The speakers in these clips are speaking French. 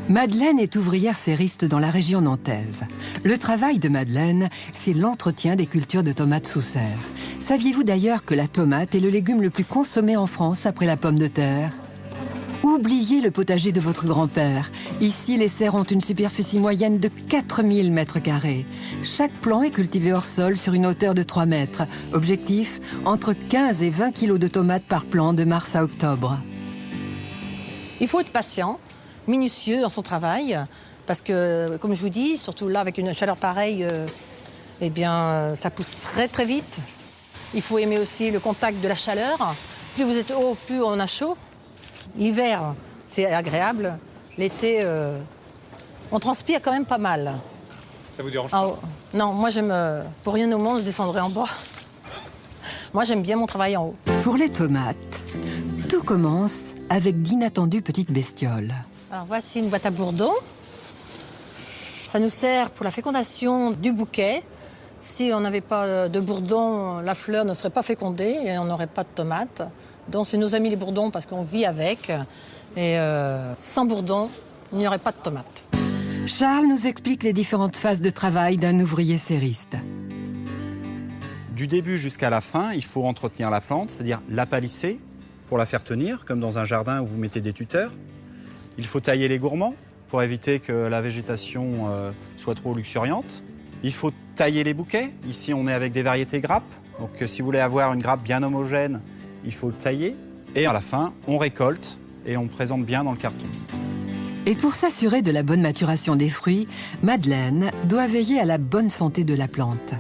Madeleine est ouvrière serriste dans la région nantaise. Le travail de Madeleine, c'est l'entretien des cultures de tomates sous serre. Saviez-vous d'ailleurs que la tomate est le légume le plus consommé en France après la pomme de terre? Oubliez le potager de votre grand-père. Ici, les serres ont une superficie moyenne de 4000 mètres carrés. Chaque plant est cultivé hors sol sur une hauteur de 3 mètres. Objectif, entre 15 et 20 kilos de tomates par plant de mars à octobre. Il faut être patient, minutieux dans son travail, parce que, comme je vous dis, surtout là, avec une chaleur pareille, eh bien, ça pousse très très vite. Il faut aimer aussi le contact de la chaleur. Plus vous êtes haut, plus on a chaud. L'hiver, c'est agréable. L'été, on transpire quand même pas mal. Ça vous dérange pas? Non, moi j'aime, pour rien au monde, je descendrai en bas. Moi j'aime bien mon travail en haut. Pour les tomates, tout commence avec d'inattendues petites bestioles. Alors voici une boîte à bourdons. Ça nous sert pour la fécondation du bouquet. Si on n'avait pas de bourdons, la fleur ne serait pas fécondée et on n'aurait pas de tomates. Donc c'est nos amis les bourdons parce qu'on vit avec. Et sans bourdons, il n'y aurait pas de tomates. Charles nous explique les différentes phases de travail d'un ouvrier serriste. Du début jusqu'à la fin, il faut entretenir la plante, c'est-à-dire la palisser pour la faire tenir, comme dans un jardin où vous mettez des tuteurs. Il faut tailler les gourmands pour éviter que la végétation soit trop luxuriante. Il faut tailler les bouquets. Ici, on est avec des variétés grappes. Donc, si vous voulez avoir une grappe bien homogène, il faut le tailler. Et à la fin, on récolte et on présente bien dans le carton. Et pour s'assurer de la bonne maturation des fruits, Madeleine doit veiller à la bonne santé de la plante.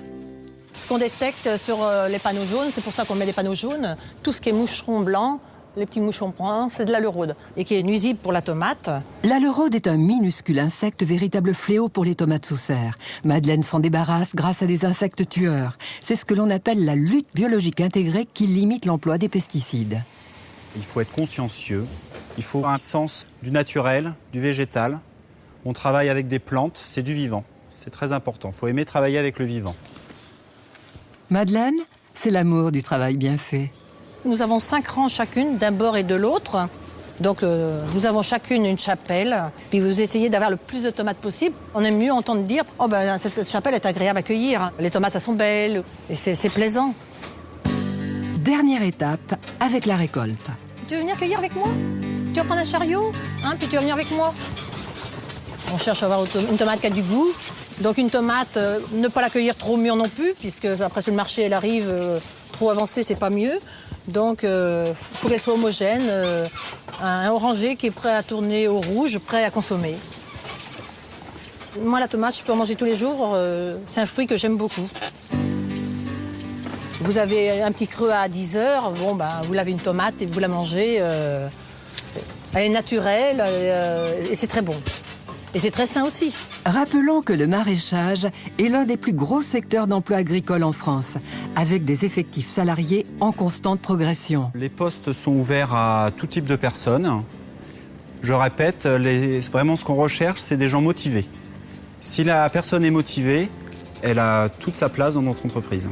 Ce qu'on détecte sur les panneaux jaunes, c'est pour ça qu'on met des panneaux jaunes, tout ce qui est moucheron blanc, les petits moucherons bruns, c'est de l'aleuraude et qui est nuisible pour la tomate. L'aleuraude est un minuscule insecte, véritable fléau pour les tomates sous serre. Madeleine s'en débarrasse grâce à des insectes tueurs. C'est ce que l'on appelle la lutte biologique intégrée qui limite l'emploi des pesticides. Il faut être consciencieux. Il faut un sens du naturel, du végétal. On travaille avec des plantes, c'est du vivant. C'est très important. Il faut aimer travailler avec le vivant. Madeleine, c'est l'amour du travail bien fait. Nous avons 5 rangs chacune, d'un bord et de l'autre. Donc nous avons chacune une chapelle. Puis vous essayez d'avoir le plus de tomates possible. On aime mieux entendre dire « Oh ben cette chapelle est agréable à cueillir. Les tomates elles sont belles. » Et c'est plaisant. Dernière étape, avec la récolte. Tu veux venir cueillir avec moi? Tu vas prendre un chariot, puis tu vas venir avec moi. On cherche à avoir une tomate qui a du goût. Donc une tomate, ne pas la cueillir trop mûre non plus, puisque après sur le marché elle arrive trop avancée, c'est pas mieux. Donc faut qu'elle soit homogène, un orangé qui est prêt à tourner au rouge, prêt à consommer. Moi la tomate, je peux en manger tous les jours, c'est un fruit que j'aime beaucoup. Vous avez un petit creux à 10 heures, bon, vous lavez une tomate et vous la mangez. Elle est naturelle et c'est très bon. Et c'est très sain aussi. Rappelons que le maraîchage est l'un des plus gros secteurs d'emploi agricole en France, avec des effectifs salariés en constante progression. Les postes sont ouverts à tout type de personnes. Je répète, vraiment ce qu'on recherche, c'est des gens motivés. Si la personne est motivée, elle a toute sa place dans notre entreprise.